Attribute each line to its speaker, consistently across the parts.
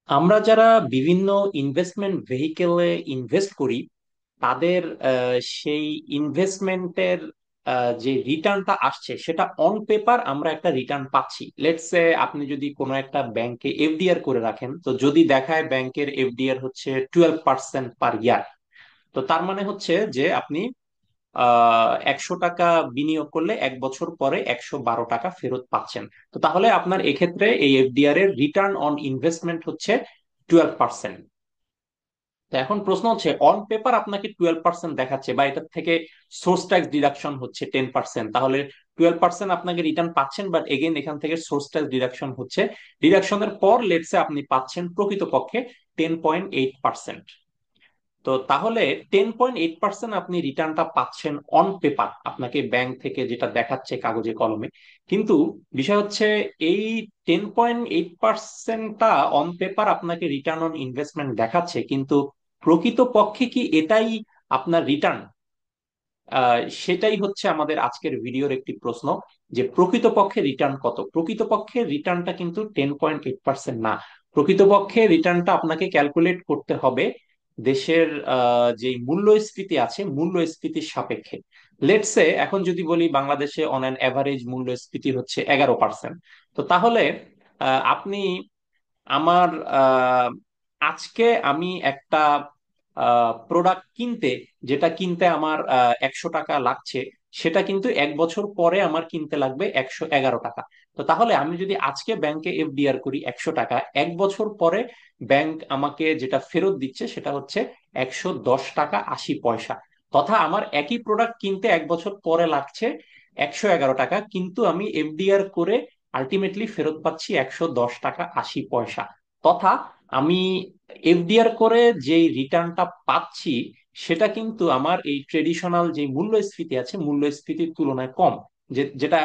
Speaker 1: আমরা যারা বিভিন্ন ইনভেস্টমেন্ট ভেহিকেলে ইনভেস্ট করি তাদের সেই ইনভেস্টমেন্টের যে রিটার্নটা আসছে সেটা অন পেপার আমরা একটা রিটার্ন পাচ্ছি। লেটস সে আপনি যদি কোনো একটা ব্যাংকে এফডিআর করে রাখেন, তো যদি দেখায় ব্যাংকের এফডিআর হচ্ছে 12% পার ইয়ার, তো তার মানে হচ্ছে যে আপনি 100 টাকা বিনিয়োগ করলে 1 বছর পরে 112 টাকা ফেরত পাচ্ছেন। তো তাহলে আপনার এক্ষেত্রে এই এফডিআর এর রিটার্ন অন ইনভেস্টমেন্ট হচ্ছে 12%। তো এখন প্রশ্ন হচ্ছে, অন পেপার আপনাকে 12% দেখাচ্ছে বা এটার থেকে সোর্স ট্যাক্স ডিডাকশন হচ্ছে 10%, তাহলে 12% আপনাকে রিটার্ন পাচ্ছেন, বাট এগেন এখান থেকে সোর্স ট্যাক্স ডিডাকশন হচ্ছে। ডিডাকশনের পর লেটসে আপনি পাচ্ছেন প্রকৃতপক্ষে 10.8%। তো তাহলে 10.8% আপনি রিটার্নটা পাচ্ছেন অন পেপার, আপনাকে ব্যাংক থেকে যেটা দেখাচ্ছে কাগজে কলমে। কিন্তু বিষয় হচ্ছে, এই 10.8%টা অন পেপার আপনাকে রিটার্ন অন ইনভেস্টমেন্ট দেখাচ্ছে, কিন্তু প্রকৃত পক্ষে কি এটাই আপনার রিটার্ন? সেটাই হচ্ছে আমাদের আজকের ভিডিওর একটি প্রশ্ন, যে প্রকৃতপক্ষে রিটার্ন কত। প্রকৃতপক্ষে রিটার্নটা কিন্তু 10.8% না। প্রকৃতপক্ষে রিটার্নটা আপনাকে ক্যালকুলেট করতে হবে দেশের যে মূল্যস্ফীতি আছে মূল্যস্ফীতির সাপেক্ষে। লেটসে এখন যদি বলি বাংলাদেশে অন অ্যান এভারেজ মূল্যস্ফীতি হচ্ছে 11%। তো তাহলে আপনি আমার আহ, আজকে আমি একটা প্রোডাক্ট কিনতে, যেটা কিনতে আমার 100 টাকা লাগছে, সেটা কিন্তু 1 বছর পরে আমার কিনতে লাগবে 111 টাকা। তো তাহলে আমি যদি আজকে ব্যাংকে এফডিআর করি 100 টাকা, 1 বছর পরে ব্যাংক আমাকে যেটা ফেরত দিচ্ছে সেটা হচ্ছে 110 টাকা 80 পয়সা। তথা আমার একই প্রোডাক্ট কিনতে 1 বছর পরে লাগছে 111 টাকা, কিন্তু আমি এফডিআর করে আলটিমেটলি ফেরত পাচ্ছি 110 টাকা 80 পয়সা। তথা আমি এফডিআর করে যে রিটার্নটা পাচ্ছি সেটা কিন্তু আমার এই ট্রেডিশনাল যে মূল্যস্ফীতি আছে মূল্যস্ফীতির তুলনায় কম। যেটা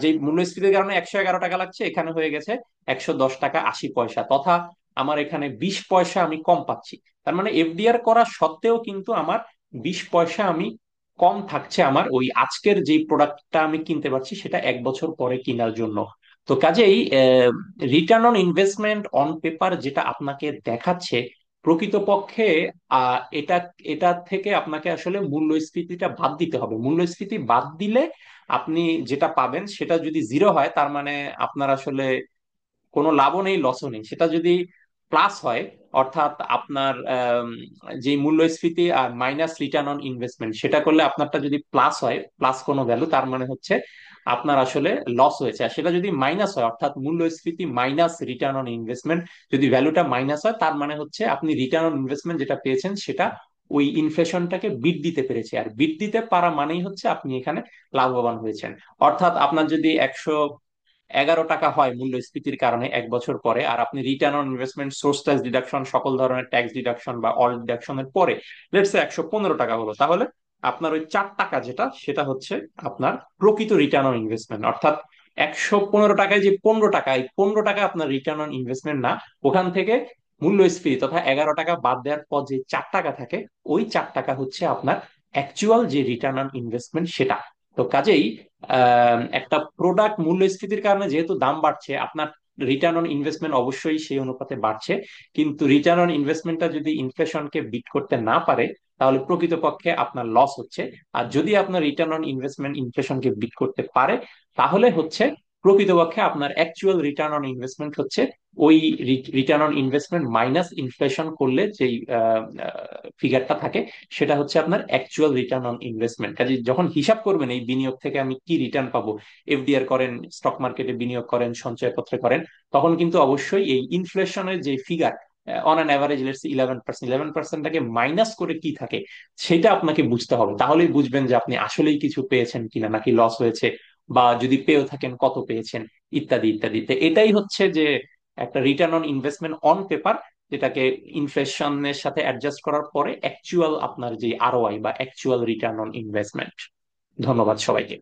Speaker 1: যে মূল্যস্ফীতির কারণে 111 টাকা লাগছে, এখানে হয়ে গেছে 110 টাকা 80 পয়সা, তথা আমার এখানে 20 পয়সা আমি কম পাচ্ছি। তার মানে এফডিআর করা সত্ত্বেও কিন্তু আমার 20 পয়সা আমি কম থাকছে আমার ওই আজকের যে প্রোডাক্টটা আমি কিনতে পারছি সেটা 1 বছর পরে কেনার জন্য। তো কাজেই return on investment on paper যেটা আপনাকে দেখাচ্ছে, প্রকৃতপক্ষে এটা এটা থেকে আপনাকে আসলে মূল্যস্ফীতিটা বাদ দিতে হবে। মূল্যস্ফীতি বাদ দিলে আপনি যেটা পাবেন সেটা যদি জিরো হয়, তার মানে আপনার আসলে কোনো লাভও নেই লসও নেই। সেটা যদি প্লাস হয়, অর্থাৎ আপনার যে মূল্যস্ফীতি আর মাইনাস রিটার্ন অন ইনভেস্টমেন্ট, সেটা করলে আপনারটা যদি প্লাস হয়, প্লাস কোনো ভ্যালু, তার মানে হচ্ছে আপনার আসলে লস হয়েছে। আর সেটা যদি মাইনাস হয়, অর্থাৎ মূল্যস্ফীতি মাইনাস রিটার্ন অন ইনভেস্টমেন্ট, যদি ভ্যালুটা মাইনাস হয়, তার মানে হচ্ছে আপনি রিটার্ন অন ইনভেস্টমেন্ট যেটা পেয়েছেন সেটা ওই ইনফ্লেশনটাকে বিট দিতে পেরেছে। আর বিট দিতে পারা মানেই হচ্ছে আপনি এখানে লাভবান হয়েছেন। অর্থাৎ আপনার যদি 111 টাকা হয় মূল্যস্ফীতির কারণে 1 বছর পরে, আর আপনি return on investment source tax deduction সকল ধরনের ট্যাক্স ডিডাকশন বা অল ডিডাকশনের পরে লেটস সে 115 টাকা হলো, তাহলে আপনার ওই 4 টাকা যেটা সেটা হচ্ছে আপনার প্রকৃত রিটার্ন অন ইনভেস্টমেন্ট। অর্থাৎ 115 টাকায় যে 15 টাকা, এই 15 টাকা আপনার রিটার্ন অন ইনভেস্টমেন্ট না। ওখান থেকে মূল্যস্ফীতি তথা 11 টাকা বাদ দেওয়ার পর যে 4 টাকা থাকে, ওই 4 টাকা হচ্ছে আপনার অ্যাকচুয়াল যে রিটার্ন অন ইনভেস্টমেন্ট সেটা। তো কাজেই একটা প্রোডাক্ট মূল্যস্ফীতির কারণে যেহেতু দাম বাড়ছে, আপনার রিটার্ন অন ইনভেস্টমেন্ট অবশ্যই সেই অনুপাতে বাড়ছে। কিন্তু রিটার্ন অন ইনভেস্টমেন্টটা যদি ইনফ্লেশনকে বিট করতে না পারে, তাহলে প্রকৃতপক্ষে আপনার লস হচ্ছে। আর যদি আপনার রিটার্ন অন ইনভেস্টমেন্ট ইনফ্লেশনকে বিট করতে পারে, তাহলে হচ্ছে প্রকৃতপক্ষে আপনার অ্যাকচুয়াল রিটার্ন অন ইনভেস্টমেন্ট হচ্ছে ওই return on investment minus inflation করলে যেই ফিগারটা থাকে, সেটা হচ্ছে আপনার অ্যাকচুয়াল রিটার্ন অন ইনভেস্টমেন্ট। কাজে যখন হিসাব করবেন এই বিনিয়োগ থেকে আমি কি রিটার্ন পাবো, এফডিআর করেন, স্টক মার্কেটে বিনিয়োগ করেন, সঞ্চয়পত্রে করেন, তখন কিন্তু অবশ্যই এই ইনফ্লেশনের যে figure on an average let's 11%, 11%টাকে মাইনাস করে কি থাকে সেটা আপনাকে বুঝতে হবে। তাহলেই বুঝবেন যে আপনি আসলেই কিছু পেয়েছেন কিনা, নাকি লস হয়েছে, বা যদি পেয়েও থাকেন কত পেয়েছেন, ইত্যাদি ইত্যাদি। তো এটাই হচ্ছে যে একটা return on investment on paper, যেটাকে ইনফ্লেশনের সাথে অ্যাডজাস্ট করার পরে অ্যাকচুয়াল আপনার যে আরওআই বা অ্যাকচুয়াল রিটার্ন অন ইনভেস্টমেন্ট। ধন্যবাদ সবাইকে।